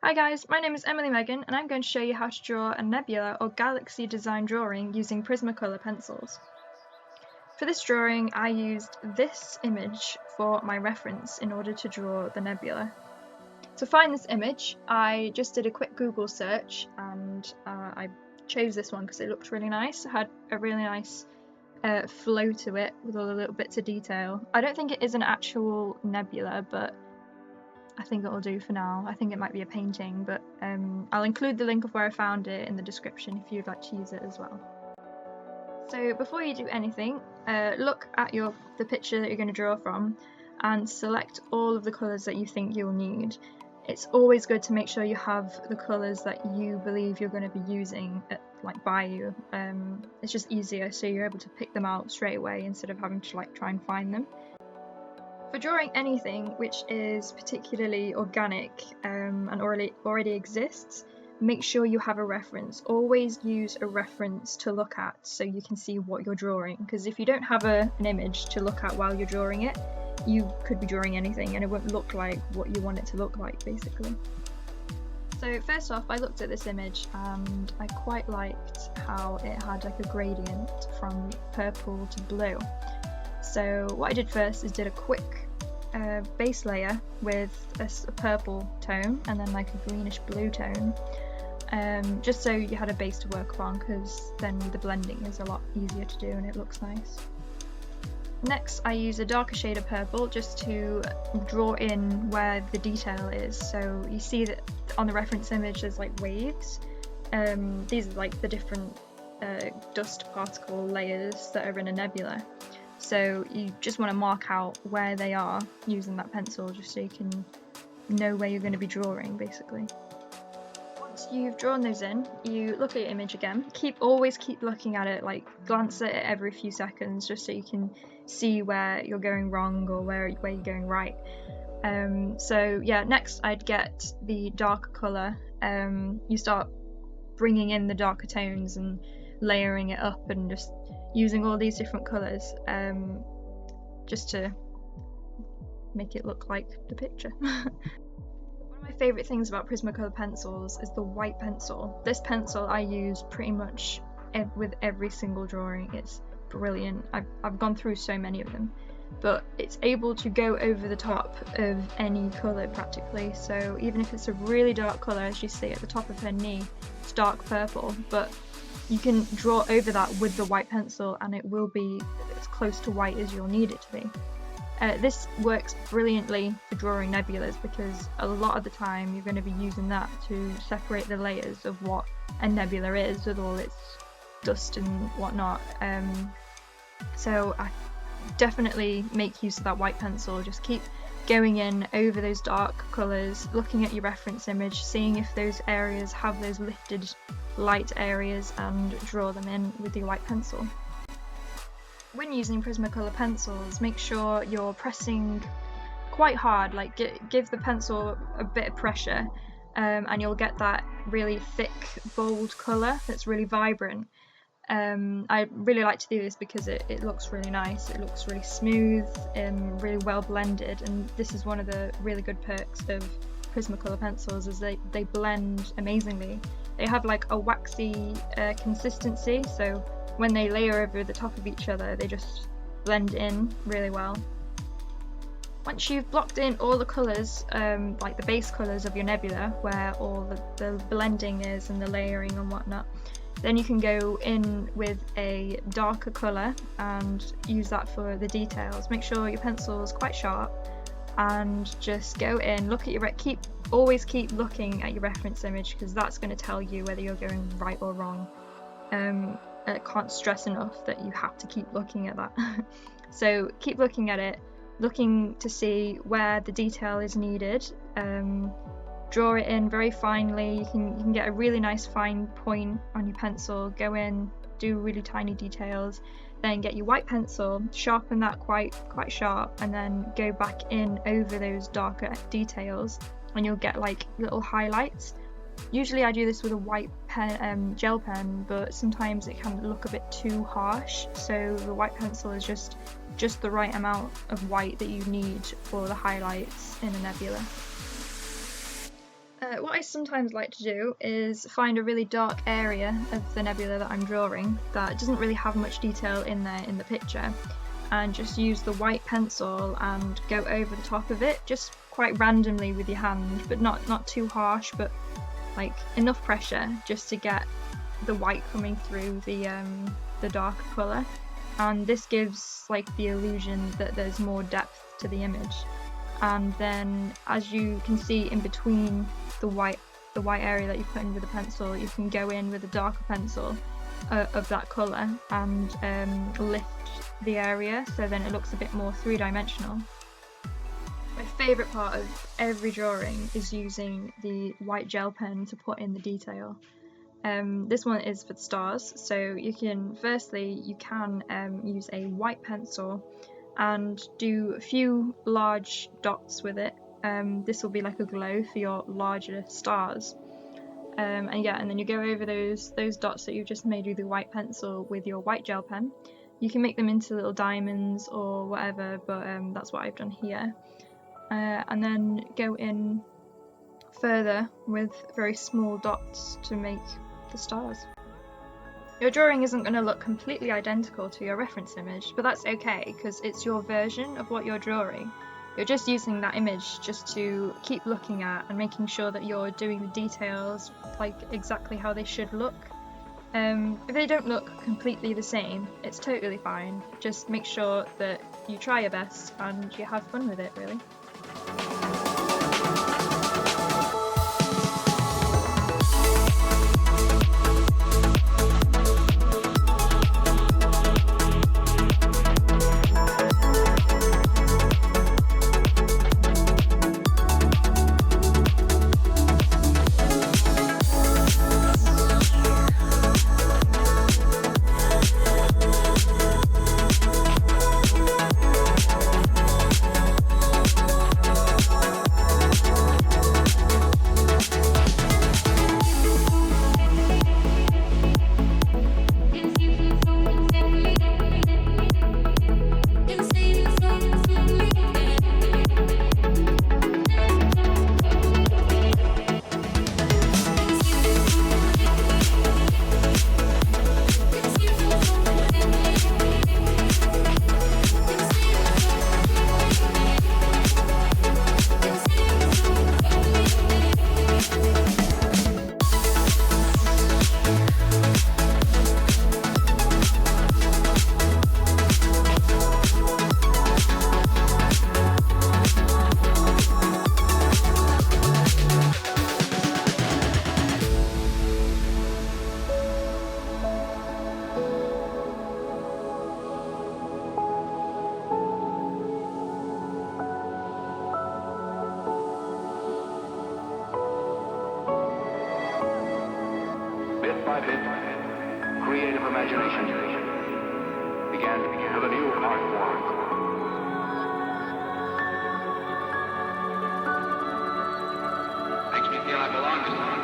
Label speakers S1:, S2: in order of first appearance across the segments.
S1: Hi guys, my name is Emily Megan and I'm going to show you how to draw a nebula or galaxy design drawing using Prismacolor pencils. For this drawing I used this image for my reference in order to draw the nebula. To find this image I just did a quick Google search and I chose this one because it looked really nice. It had a really nice flow to it with all the little bits of detail. I don't think it is an actual nebula, but I think it'll do for now. I think it might be a painting, but I'll include the link of where I found it in the description if you'd like to use it as well. So before you do anything, look at the picture that you're going to draw from and select all of the colours that you think you'll need. It's always good to make sure you have the colours that you believe you're going to be using by you. It's just easier, so you're able to pick them out straight away instead of having to try and find them. For drawing anything which is particularly organic and already exists, make sure you have a reference. Always use a reference to look at so you can see what you're drawing, because if you don't have an image to look at while you're drawing it, you could be drawing anything and it won't look like what you want it to look like, basically. So first off, I looked at this image and I quite liked how it had like a gradient from purple to blue. So what I did first is did a quick base layer with a purple tone and then like a greenish blue tone, just so you had a base to work on, because then the blending is a lot easier to do and it looks nice. Next I use a darker shade of purple just to draw in where the detail is. So you see that on the reference image there's like waves. These are like the different dust particle layers that are in a nebula. So you just want to mark out where they are using that pencil just so you can know where you're going to be drawing, basically. Once you've drawn those in, you look at your image again. Always keep looking at it, like glance at it every few seconds just so you can see where you're going wrong or where you're going right. So yeah, next I'd get the darker colour. You start bringing in the darker tones and layering it up and just using all these different colours just to make it look like the picture. One of my favourite things about Prismacolor pencils is the white pencil. This pencil I use pretty much with every single drawing. It's brilliant. I've gone through so many of them, but it's able to go over the top of any colour practically. So even if it's a really dark colour, as you see at the top of her knee, it's dark purple, but you can draw over that with the white pencil and it will be as close to white as you'll need it to be. This works brilliantly for drawing nebulas because a lot of the time you're going to be using that to separate the layers of what a nebula is with all its dust and whatnot. So I definitely make use of that white pencil. Just keep going in over those dark colours, looking at your reference image, seeing if those areas have those lifted light areas, and draw them in with your white pencil. When using Prismacolor pencils, make sure you're pressing quite hard, like give the pencil a bit of pressure, and you'll get that really thick, bold colour that's really vibrant. I really like to do this because it looks really nice, it looks really smooth and really well blended, and this is one of the really good perks of Prismacolor pencils is they blend amazingly. They have like a waxy consistency, so when they layer over the top of each other they just blend in really well. Once you've blocked in all the colours, like the base colours of your nebula, where all the blending is and the layering and whatnot, then you can go in with a darker colour and use that for the details. Make sure your pencil is quite sharp and just go in, look at always keep looking at your reference image, because that's going to tell you whether you're going right or wrong. I can't stress enough that you have to keep looking at that. So keep looking at it, looking to see where the detail is needed. Draw it in very finely. You can get a really nice fine point on your pencil, go in, do really tiny details, then get your white pencil, sharpen that quite sharp, and then go back in over those darker details and you'll get like little highlights. Usually I do this with a white pen, gel pen, but sometimes it can look a bit too harsh, so the white pencil is just the right amount of white that you need for the highlights in a nebula. What I sometimes like to do is find a really dark area of the nebula that I'm drawing that doesn't really have much detail in there in the picture, and just use the white pencil and go over the top of it, just quite randomly with your hand, but not too harsh, but like enough pressure just to get the white coming through the darker colour. And this gives like the illusion that there's more depth to the image. And then, as you can see in between the white area that you put in with the pencil, you can go in with a darker pencil of that colour and lift the area so then it looks a bit more three-dimensional. My favourite part of every drawing is using the white gel pen to put in the detail. This one is for the stars, so you can use a white pencil and do a few large dots with it. This will be like a glow for your larger stars. And then you go over those dots that you've just made with the white pencil with your white gel pen. You can make them into little diamonds or whatever, but that's what I've done here. And then go in further with very small dots to make the stars. Your drawing isn't going to look completely identical to your reference image, but that's okay because it's your version of what you're drawing. You're just using that image just to keep looking at and making sure that you're doing the details like exactly how they should look. If they don't look completely the same, it's totally fine. Just make sure that you try your best and you have fun with it, really.
S2: Creative imagination began with a new art form. Makes me feel I belong to something.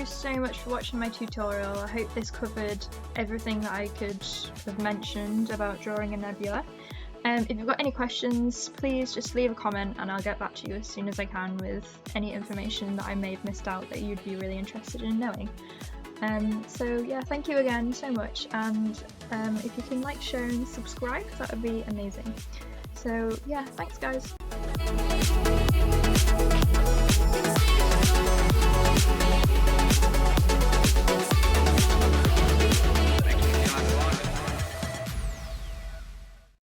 S1: So much for watching my tutorial. I hope this covered everything that I could have mentioned about drawing a nebula. If you've got any questions, please just leave a comment and I'll get back to you as soon as I can with any information that I may have missed out that you'd be really interested in knowing. So yeah, thank you again so much, and if you can like, share and subscribe, that would be amazing. So yeah, thanks guys.